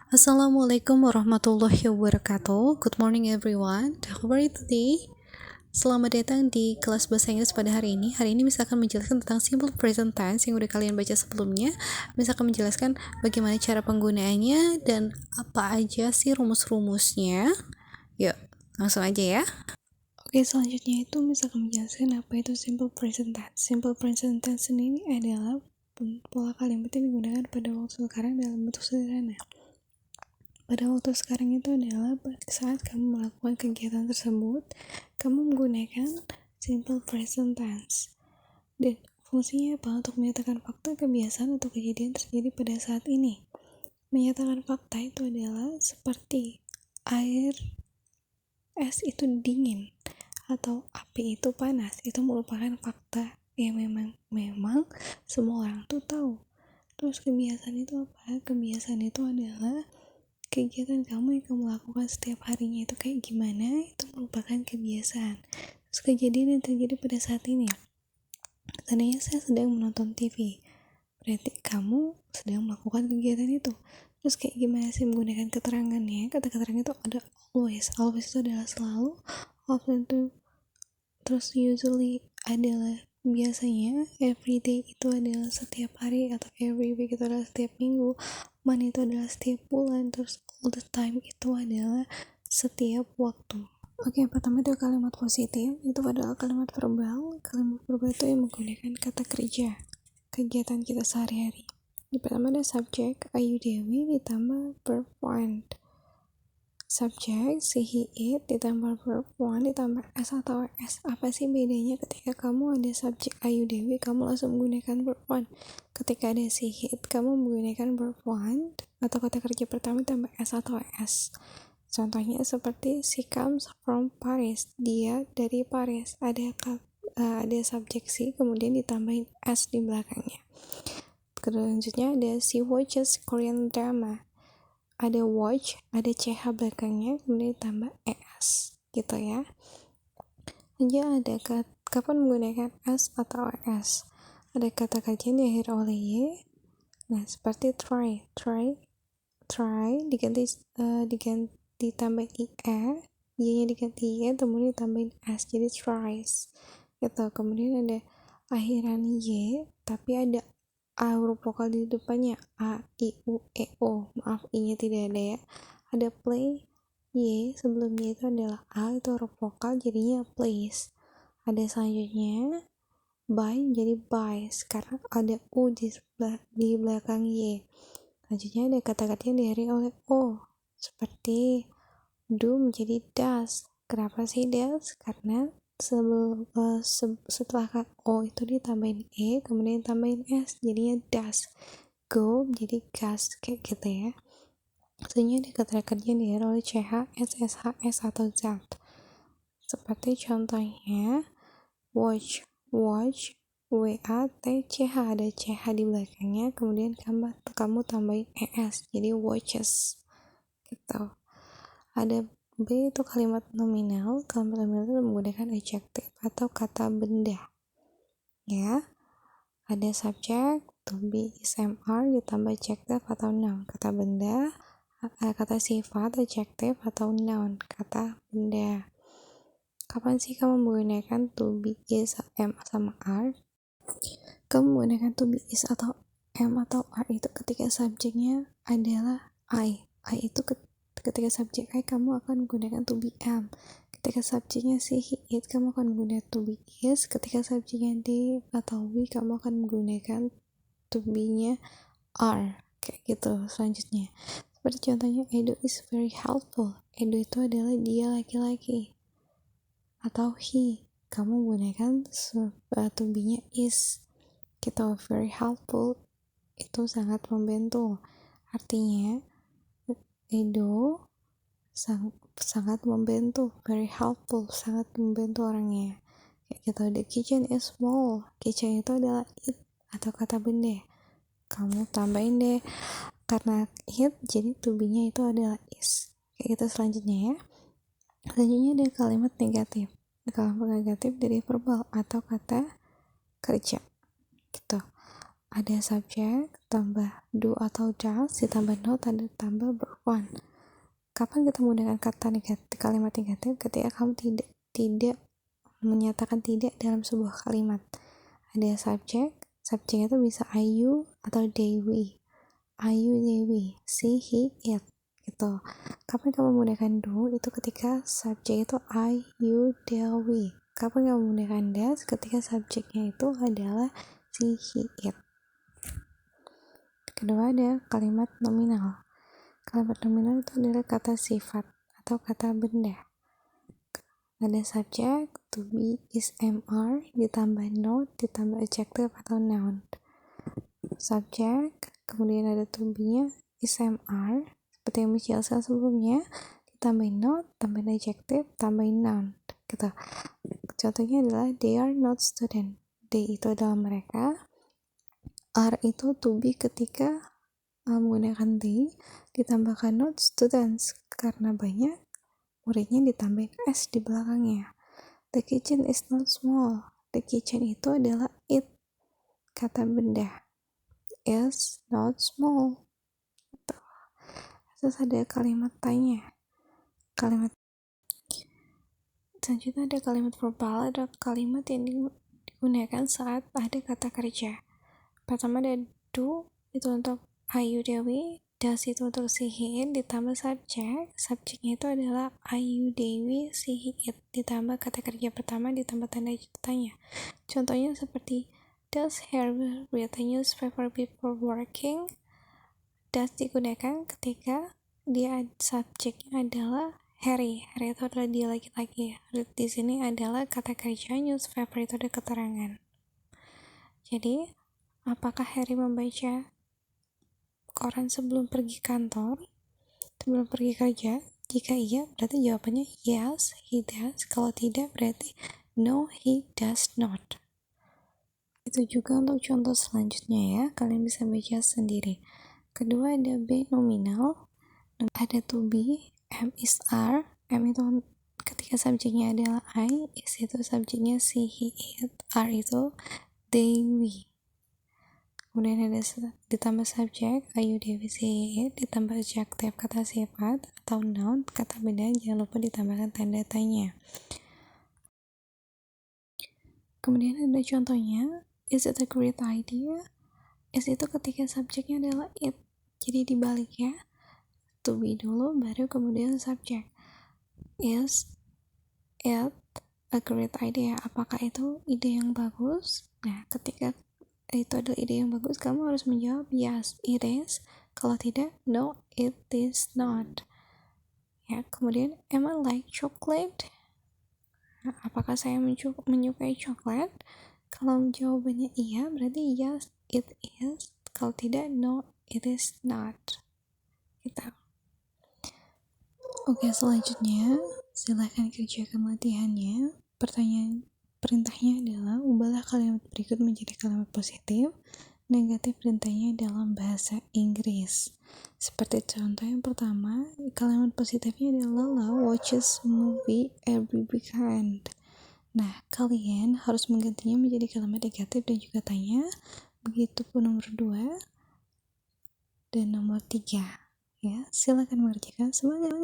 Assalamualaikum warahmatullahi wabarakatuh. Good morning everyone. How are you today? Selamat datang di kelas bahasa Inggris pada hari ini. Hari ini misalkan menjelaskan tentang simple present tense yang udah kalian baca sebelumnya. Misalkan menjelaskan bagaimana cara penggunaannya dan apa aja sih rumus-rumusnya. Yuk, langsung aja ya. Oke, selanjutnya itu misalkan menjelaskan apa itu simple present tense. Simple present tense ini adalah pola kalimat yang digunakan pada waktu sekarang dalam bentuk sederhana. Pada waktu sekarang itu adalah saat kamu melakukan kegiatan tersebut, kamu menggunakan simple present tense. Dan fungsinya apa? Untuk menyatakan fakta, kebiasaan, atau kejadian terjadi pada saat ini. Menyatakan fakta itu adalah seperti air, es itu dingin, atau api itu panas. Itu merupakan fakta yang memang semua orang tuh tahu. Terus kebiasaan itu apa? Kebiasaan itu adalah kegiatan kamu yang kamu lakukan setiap harinya itu kayak gimana, itu merupakan kebiasaan. Terus kejadian yang terjadi pada saat ini, tandanya saya sedang menonton TV, berarti kamu sedang melakukan kegiatan itu. Terus kayak gimana sih menggunakan keterangannya? Kata keterangan itu ada always itu adalah selalu, often itu, terus usually adalah biasanya, everyday itu adalah setiap hari, atau every week itu adalah setiap minggu, month itu adalah setiap bulan, terus all the time itu adalah setiap waktu. Oke, pertama itu kalimat positif, itu adalah kalimat verbal. Kalimat verbal itu yang menggunakan kata kerja, kegiatan kita sehari-hari. Di pertama ada subjek, Ayu Dewi ditambah verb one. Subjek, si, he, it, ditambah verb one, ditambah s atau s. Apa sih bedanya ketika kamu ada subjek Ayu Dewi, kamu langsung menggunakan verb one. Ketika ada si, he, it, kamu menggunakan verb one, atau kata kerja pertama ditambah s atau s. Contohnya seperti she comes from Paris, dia dari Paris. Ada subjek si, kemudian ditambahin s di belakangnya. Selanjutnya ada she watches Korean drama. Ada watch, ada ch belakangnya, kemudian ditambah es gitu ya. Aja ada kapan menggunakan s atau es. Ada kata kerja yang diakhiri oleh y. Nah, seperti try diganti ditambah ie, y-nya diganti y, kemudian ditambahin s, jadi tries gitu. Kemudian ada akhiran y tapi ada a huruf vokal di depannya, a, i, u, e, o. Maaf, i-nya tidak ada ya. Ada play, y sebelumnya itu adalah a, itu huruf vokal jadinya plays. Ada selanjutnya buy, jadi buys karena ada u di belakang y. Selanjutnya ada kata-kata yang diakhiri oleh o, seperti do menjadi does. Kenapa sih does? Karena setelah o itu ditambahin e, kemudian ditambahin s, jadinya does. Go jadi gas, kayak gitu ya. Selanjutnya ada kata kerja yang diakhiri oleh ch, s, sh, s atau z. Seperti contohnya watch, wa, t, ch, ada ch di belakangnya, kemudian kamu tambahin es, jadi watches gitu. Ada B itu kalimat nominal. Kalimat nominal itu menggunakan adjective atau kata benda ya. Ada subjek, to be, is, are, ditambah adjective atau noun, kata benda. Kata sifat, adjective atau noun, kata benda. Kapan sih kamu menggunakan to be, is, am, sama are? Kamu menggunakan to be, is, atau am atau are itu ketika subjeknya adalah I itu ketika subjek I kamu akan menggunakan to be am. Ketika subjeknya si, he, it, kamu akan menggunakan to be is. Ketika subjeknya they atau we, kamu akan menggunakan to be nya are, kayak gitu. Selanjutnya seperti contohnya Edo is very helpful. Edo itu adalah dia laki-laki. Atau he, kamu menggunakan to be nya is. Kita very helpful itu sangat membantu. Artinya Edo sangat membantu, very helpful, sangat membantu orangnya. Kayak gitu. The kitchen is small. Kitchen itu adalah it atau kata benda. Kamu tambahin deh karena it, jadi to be nya itu adalah is. Kayak gitu selanjutnya ya. Selanjutnya ada kalimat negatif. Kalimat negatif dari verbal atau kata kerja gitu. ada subjek tambah do atau does ditambah not ada tambah verb one. Kapan kita menggunakan kata negatif, kalimat negatif? Ketika kamu tidak menyatakan tidak dalam sebuah kalimat. Ada subjek itu bisa I, you atau they, we. I, you, they, we. She, he, it. Gitu. Kapan kamu menggunakan do? Itu ketika subjek itu I, you, they, we. Kapan kamu menggunakan does? Ketika subjeknya itu adalah she, he, it. Kedua ada kalimat nominal. Kalimat nominal itu adalah kata sifat atau kata benda. Ada subjek, to be, is, am, are, ditambah not, ditambah adjective atau noun. Subjek, kemudian ada to be-nya, is, am, are, seperti yang dijelaskan sebelumnya, ditambah not, tambah adjective, tambah noun. Gitu. Contohnya adalah they are not student. They itu adalah mereka. Are itu to be ketika menggunakan they, ditambahkan not students karena banyak muridnya ditambah s di belakangnya. The kitchen is not small. The kitchen itu adalah it, kata benda. Is not small. Terus ada kalimat tanya. Selanjutnya ada kalimat verbal, ada kalimat yang digunakan saat ada kata kerja. Pertama ada do, itu untuk I, you, they, we. Does itu untuk she, he, it, ditambah subjek. Subjeknya itu adalah I, you, they, we, she, he, it, ditambah kata kerja pertama, ditambah tanda tanya. Contohnya seperti does Harry read the newspaper before working? Does digunakan ketika dia subjeknya adalah Harry. Harry itu adalah dia laki-laki. Read di sini adalah kata kerja, newspaper itu ada keterangan. Jadi, apakah Harry membaca koran sebelum pergi kantor, sebelum pergi kerja? Jika iya, berarti jawabannya yes, he does. Kalau tidak, berarti no, he does not. Itu juga untuk contoh selanjutnya ya, kalian bisa baca sendiri. Kedua ada be nominal, ada to be, am, is, are. Am itu ketika subjeknya adalah I, is itu subjeknya she, he, it, are itu they, we. Kemudian ada ditambah subjek, I, you, they, we, she, he, it, ditambah adjective kata sifat atau noun kata benda, jangan lupa ditambahkan tanda tanya. Kemudian ada contohnya, is it a great idea? Is itu ketika subjeknya adalah it, jadi dibalik ya, to be dulu baru kemudian subjek. Is it a great idea? Apakah itu ide yang bagus? Nah, ketika itu adalah ide yang bagus, kamu harus menjawab yes, it is. Kalau tidak, no, it is not. Ya, kemudian am I like chocolate? Nah, apakah saya menyukai coklat? Kalau jawabannya iya, berarti yes, it is. Kalau tidak, no, it is not. Gitu. Oke, selanjutnya silahkan kerjakan latihannya. Perintahnya adalah ubahlah kalimat berikut menjadi kalimat positif, negatif dan tanya dalam bahasa Inggris. Seperti contoh yang pertama, kalimat positifnya adalah Lala watches movie every weekend. Nah, kalian harus menggantinya menjadi kalimat negatif dan juga tanya. Begitupun nomor 2 dan nomor 3. Ya, silakan mengerjakan. Semangat.